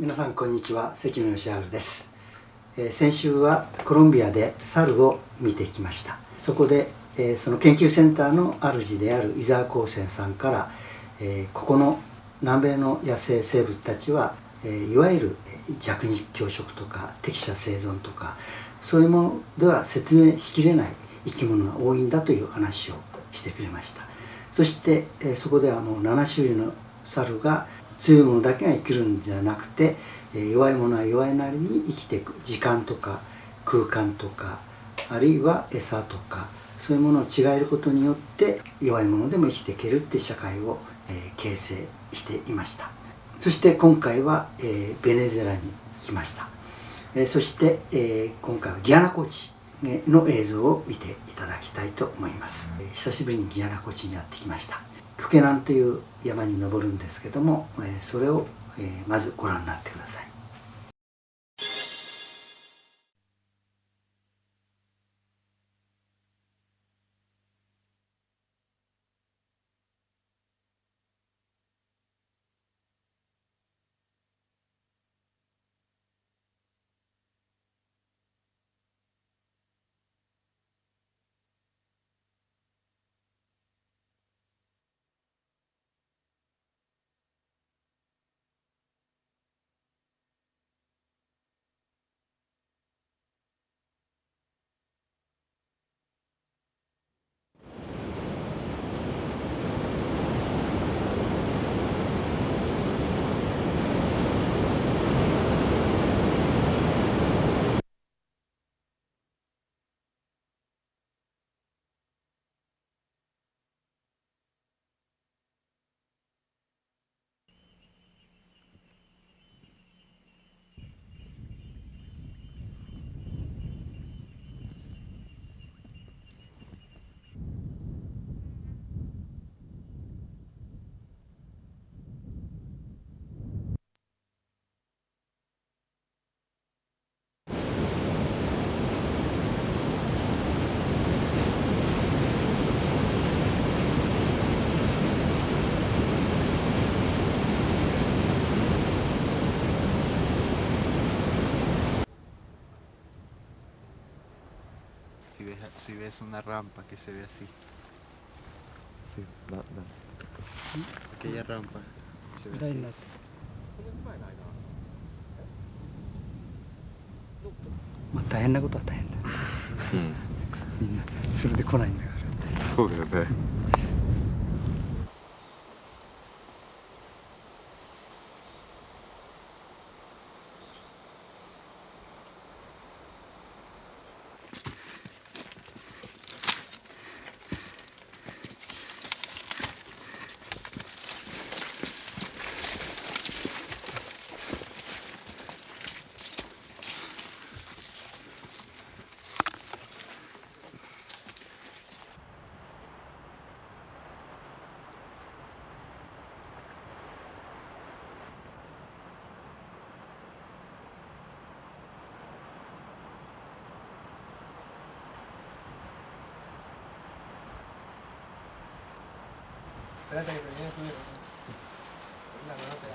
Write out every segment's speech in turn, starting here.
皆さんこんにちは、関野義治です。先週はコロンビアで猿を見てきました。そこで、その研究センターの主である伊沢光泉さんから、ここの南米の野生生物たちは、いわゆる弱肉強食とか適者生存とかそういうものでは説明しきれない生き物が多いんだという話をしてくれました。そして、そこではもう7種類の猿が強いものだけが生きるんじゃなくて、弱いものは弱いなりに生きていく時間とか空間とかあるいは餌とかそういうものを違えることによって弱いものでも生きていけるって社会を、形成していました。そして今回は、ベネズエラに来ました。そして、今回はギアナ高地の映像を見ていただきたいと思います。久しぶりにギアナ高地にやってきました。クケナンという山に登るんですけども、それを、まずご覧になってください。Si ves una rampa que se ve así. Sí, Aquella rampa se ve así. まあ大変なことは大変だ。みんなそれで来ないんだから。そうだよね。Espérate que termine de subir. La nota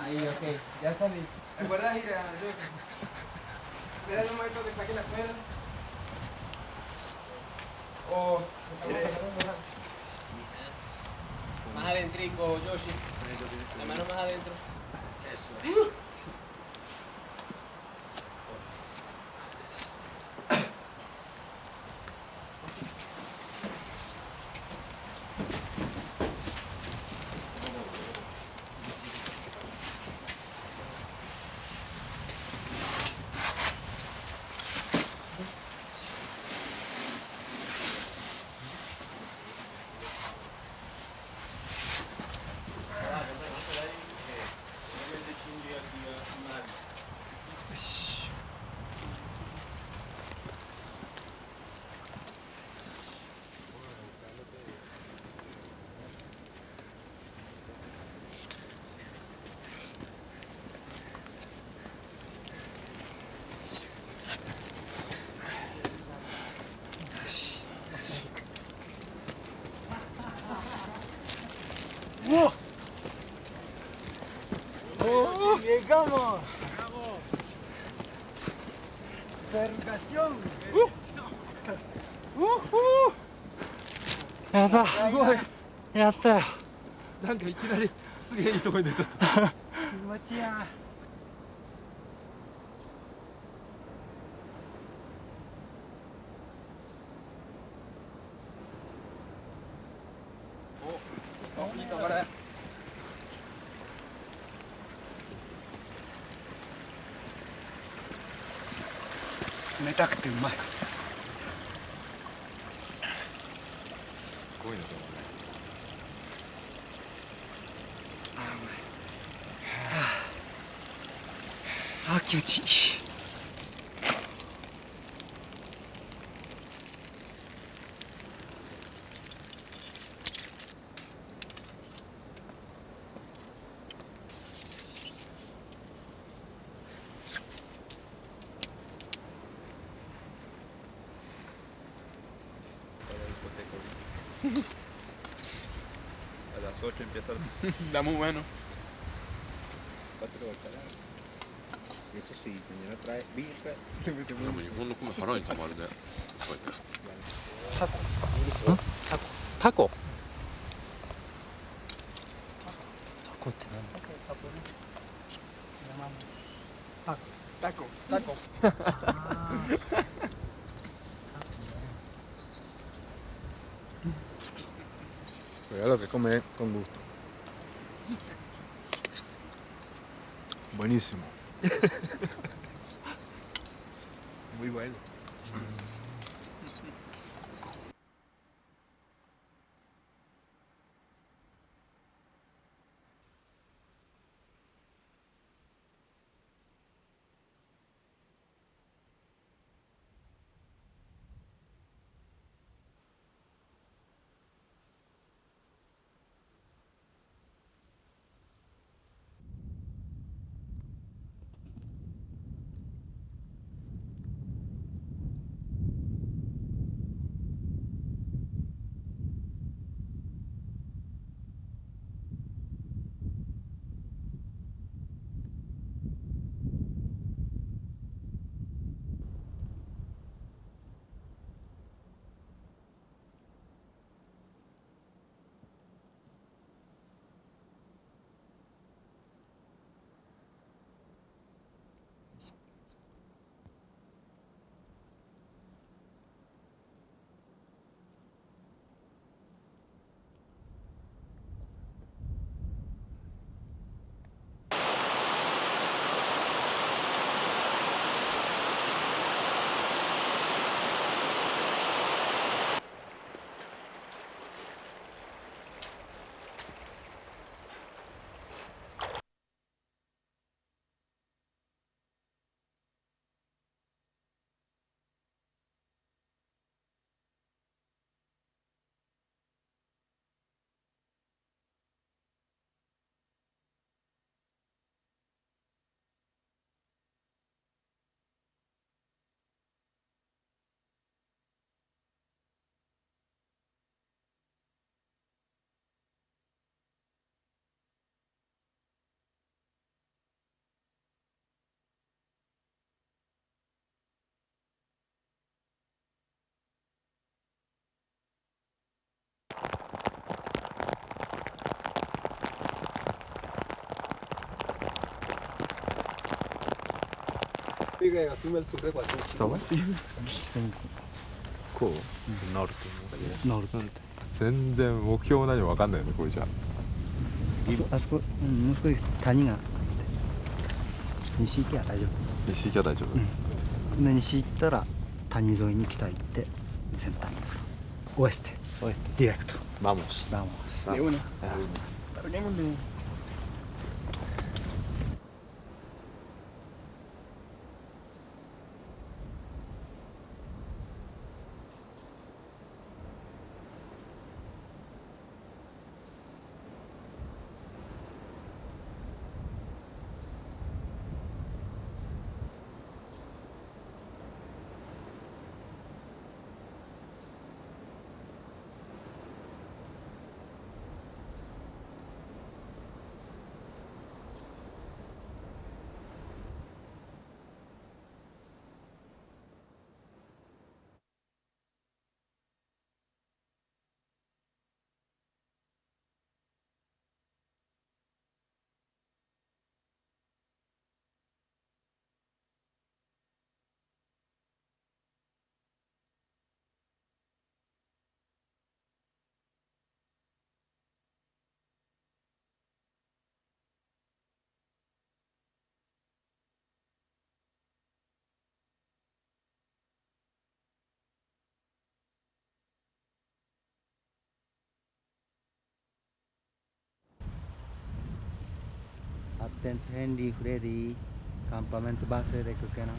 ahí, ok. Ya está listo. ¿Recuerdas ir a Joker? Espera un momento que saque la cuerda. O... Más adentrico, Yoshi. La mano más adentro. Eso. Llegamos. Vergación. やったすごい。やったよなんかいきなりすげえいいとこに出ちゃった。気持ちいいや。お、いい頑張れ。冷たくてうまい。すごいねでもねあーうまい。あー気持ちいい。A las 8 empieza Está muy bueno. 4 de bacalao. Eso sí, mañana trae birra. でも日本の米腹にたまるねタコって何タコ。タコ。Cuidado que come con gusto. Buenísimo. Muy bueno. Piga asume el sucre para ti. ¿Está bueno? こう、なると思うなる全然目標何も分かんないよねこれじゃあそこ、もう少し谷があって西行けば大丈西行きゃ大丈夫、夫、で西行ったら谷沿いに北行って先端に行くとオエステディレクト Vamos vamos De una. Larguémosle. Attento Henry, Freddy, campamento base de Kukena.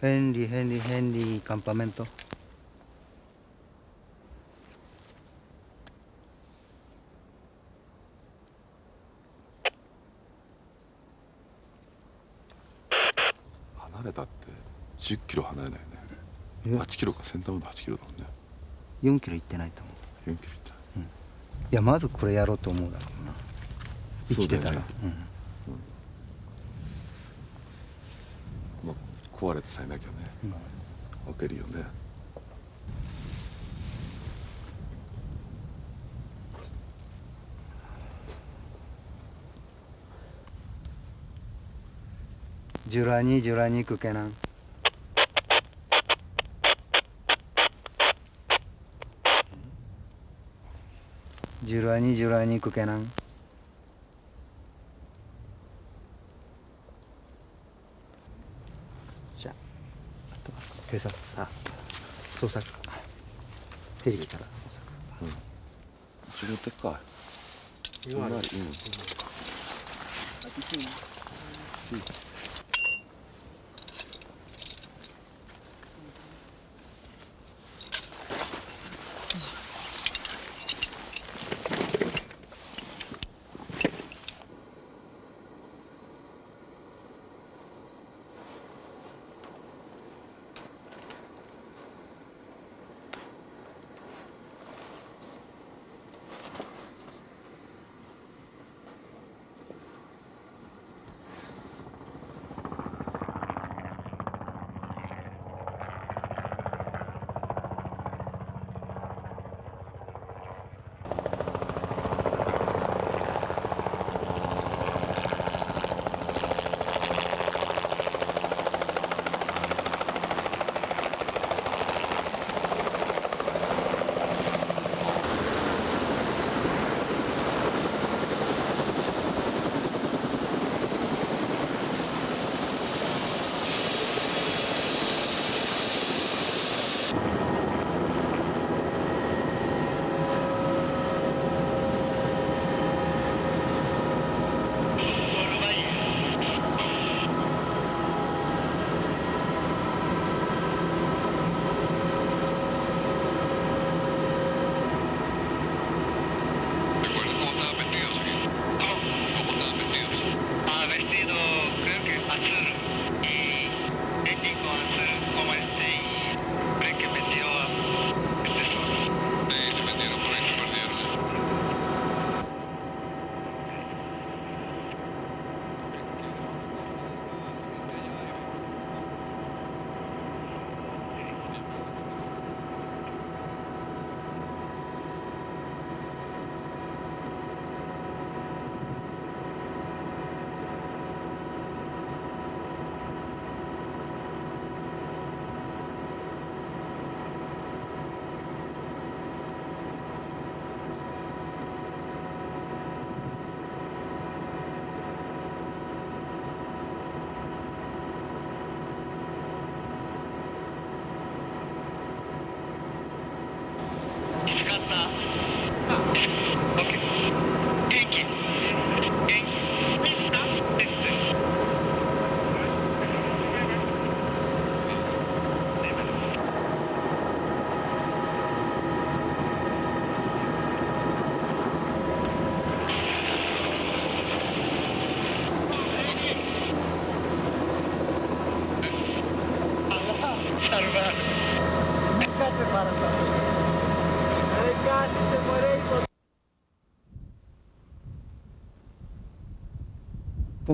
Henry, campamento.離れたって10キロ離れないよね。8キロか、先端まで8キロだもんね。4キロ行ってないと思う。4キロいった。いや、まずこれやろうと思うだろうな。生きてたら。そうだよねまあ、壊れてさえなきゃね、開けるよね。ジュラニクケナン。ジュラニクケナン。じゃあとは偵察さ捜索ヘリ来たら捜索。仕事か。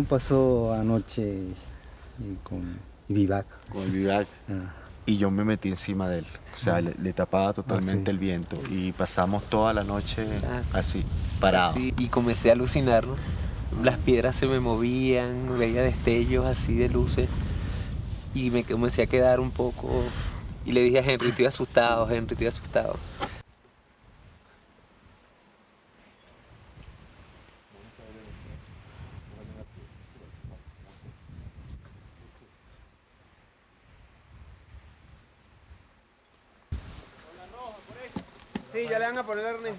Pasó anoche con Vivac. Con el Vivac. Y yo me metí encima de él. O sea, le tapaba totalmente el viento. Y pasamos toda la noche así, parado. Así, y comencé a alucinar, ¿no? Las piedras se me movían, veía destellos así de luces. Y me comencé a quedar un poco. Y le dije a Henry, estoy asustado, Henry, estoy asustado. Sí, ya le van a poner el arnés.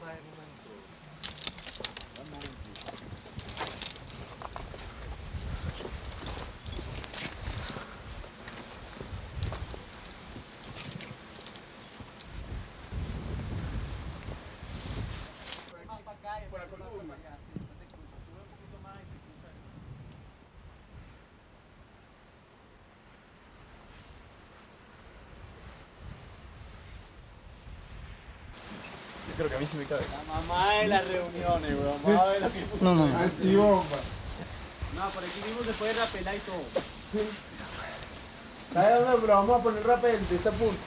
Creo que a mí se me cae. La mamá de las reuniones, weón. Vamos a ver lo que puso. No, no, no. Antibomba. No, por aquí mismo se puede rapelar y todo. ¿Sabes dónde? Pero vamos a poner rapel de este punto.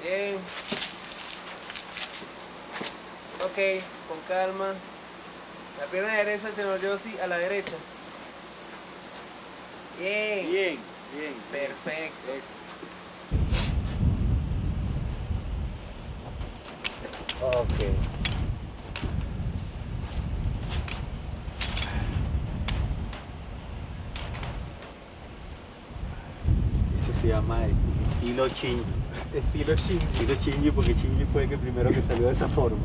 Bien. Ok, con calma. La pierna derecha, señor Yossi, a la derecha. Bien. Bien, bien. Perfecto. Ok. Ese se llama estilo Shinji. Estilo Shinji. Estilo Shinji porque Shinji fue el primero que salió de esa forma.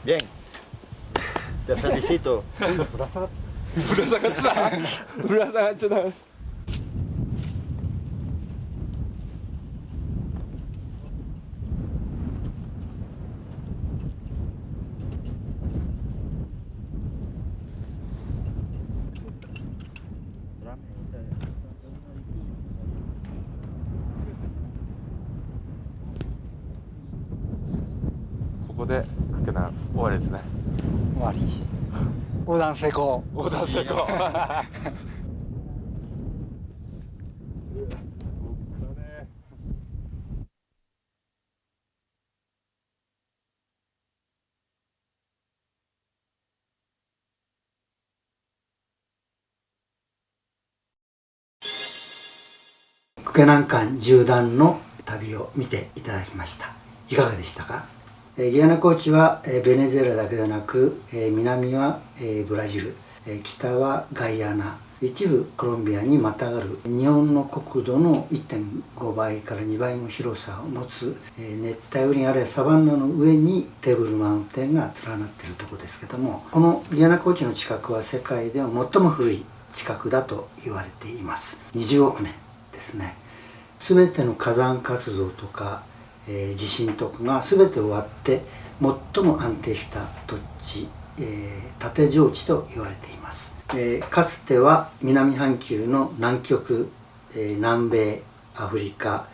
Bien. Te felicito.ここでかけな終わりですね。終わり。横断成功。横断成功。クケナン間縦断の旅を見ていただきました。いかがでしたか？ギアナ高地はベネズエラだけでなく、南はブラジル、北はガイアナ、一部コロンビアにまたがる日本の国土の 1.5 倍から2倍の広さを持つ熱帯雨林あるいはサバンナの上にテーブルマウンテンが連なっているところですけども、このギアナ高地の地殻は世界では最も古い地殻だと言われています。20億年ですね。全ての火山活動とか、地震とかが全て終わって最も安定した土地、縦上地と言われています。かつては南半球の南極、南米、アフリカ、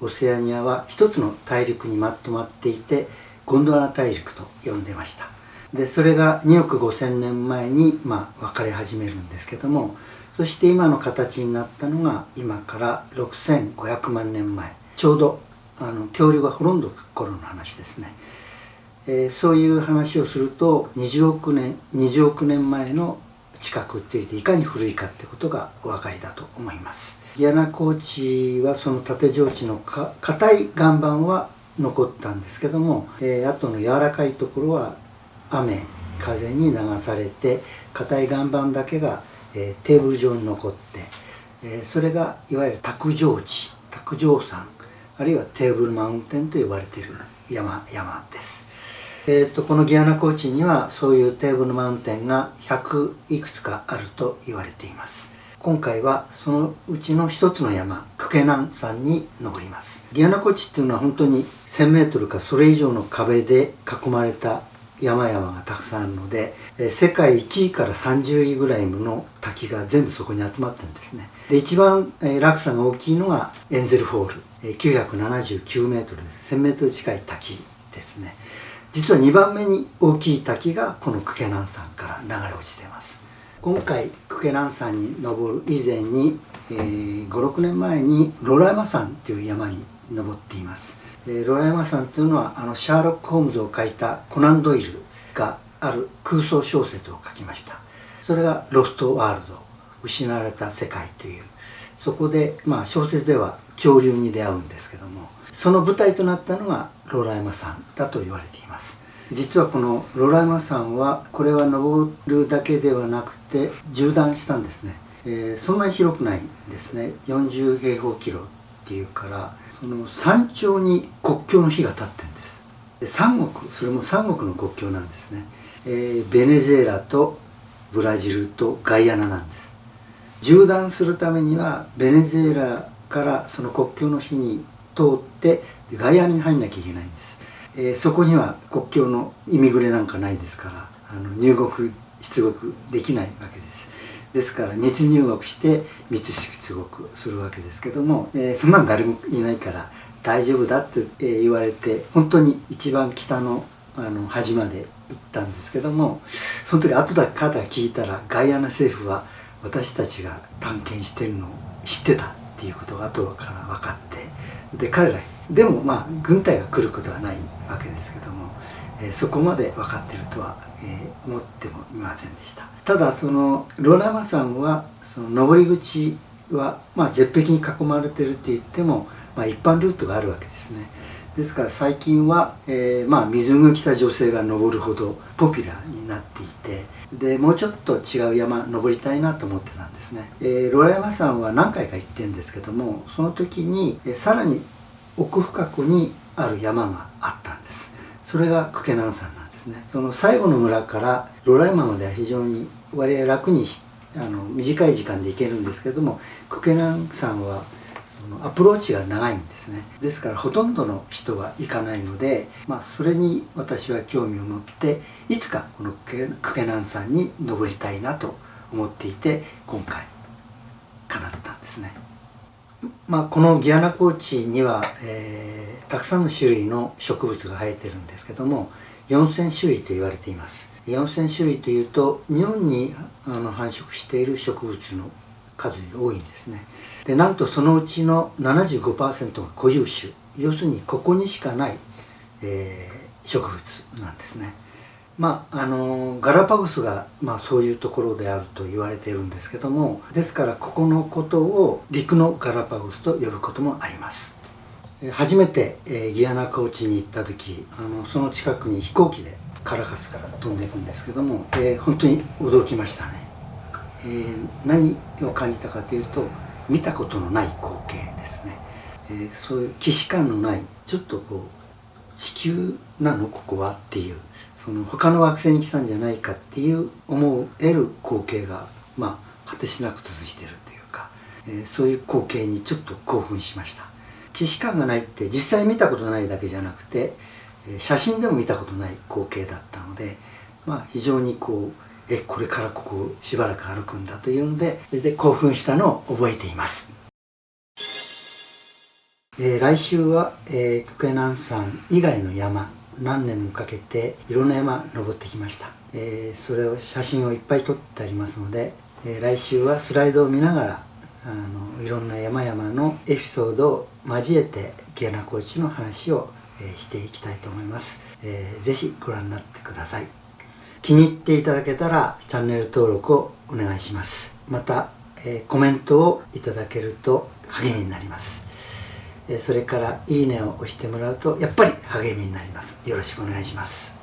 オセアニアは一つの大陸にまとまっていてゴンドワナ大陸と呼んでました。でそれが2億5000年前に分かれ始めるんですけども、そして今の形になったのが今から6500万年前、ちょうど恐竜が滅んだ頃の話ですね。そういう話をすると20億年前の地殻っていかに古いかってことがお分かりだと思います。ギアナ高地はその縦上地の硬い岩盤は残ったんですけども、あとの柔らかいところは雨風に流されて硬い岩盤だけがテーブル状に残って、それがいわゆる卓上地、卓上山、あるいはテーブルマウンテンと呼ばれている山です。このギアナ高地にはそういうテーブルマウンテンが100いくつかあると言われています。今回はそのうちの一つの山、クケナン山に登ります。ギアナ高地っていうのは本当に1000メートルかそれ以上の壁で囲まれた山々がたくさんあるので、世界1位から30位ぐらいの滝が全部そこに集まってるんですね。で一番落差が大きいのがエンゼルフォール、979メートルです。1000メートル近い滝ですね。実は2番目に大きい滝がこのクケナン山から流れ落ちています。今回クケナン山に登る以前に、5、6年前にロラヤマ山という山に登っています。ロラヤマ山というのはシャーロック・ホームズを書いたコナン・ドイルがある空想小説を書きました。それがロスト・ワールド、失われた世界という、そこで小説では恐竜に出会うんですけども、その舞台となったのがロラヤマ山だと言われています。実はこのロラヤマ山はこれは登るだけではなくて縦断したんですね。そんなに広くないんですね。40平方キロっていうから、その山頂に国境の火が立ってるんです。で3国、それも3国の国境なんですね。ベネズエラとブラジルとガイアナなんです。縦断するためにはベネズエラからその国境の火に通ってガイアナに入んなきゃいけないんです。そこには国境のイミグレなんかないですから入国出国できないわけです。ですから密入国して密出国するわけですけども、そんなの誰もいないから大丈夫だって言われて、本当に一番北の端まで行ったんですけども、その時後から聞いたらガイアナ政府は私たちが探検してるのを知ってたっていうことが後から分かって、で彼らでも軍隊が来ることはないわけですけども、そこまで分かってるとは、思ってもいませんでした。ただそのロラヤマ山はその登り口は絶壁に囲まれてるって言っても、一般ルートがあるわけですね。ですから最近は、水着を着た女性が登るほどポピュラーになっていて、でもうちょっと違う山登りたいなと思ってたんですね。ロラヤマ山は何回か行ってるんですけども、その時に、さらに奥深くにある山があったんです。それがクケナン山なんですね。その最後の村からロラヤマまでは非常に割合楽に短い時間で行けるんですけども、クケナン山はそのアプローチが長いんですね。ですからほとんどの人は行かないので、それに私は興味を持って、いつかこのクケナン山に登りたいなと思っていて、今回叶ったんですね。このギアナ高地には、たくさんの種類の植物が生えてるんですけども、4000種類と言われています。4000種類というと日本に繁殖している植物の数より多いんですね。でなんとそのうちの 75% が固有種、要するにここにしかない、植物なんですね。ガラパゴスが、そういうところであると言われているんですけども、ですからここのことを陸のガラパゴスと呼ぶこともあります。初めて、ギアナ高地に行った時、その近くに飛行機でカラカスから飛んでいくんですけども、本当に驚きましたね。何を感じたかというと、見たことのない光景ですね。そういう既視感のない、ちょっと地球なのここはっていう、その他の惑星に来たんじゃないかっていう思える光景が果てしなく続いているというか、そういう光景にちょっと興奮しました。既視感がないって実際見たことないだけじゃなくて、写真でも見たことない光景だったので、非常にこれからここをしばらく歩くんだというので、興奮したのを覚えています。来週は、クケナン山以外の山、何年もかけていろんな山登ってきました。それを写真をいっぱい撮ってありますので、来週はスライドを見ながらいろんな山々のエピソードを交えてギアナ高地の話を、していきたいと思います。ぜひご覧になってください。気に入っていただけたらチャンネル登録をお願いします。また、コメントをいただけると励みになります。それからいいねを押してもらうとやっぱり励みになります。よろしくお願いします。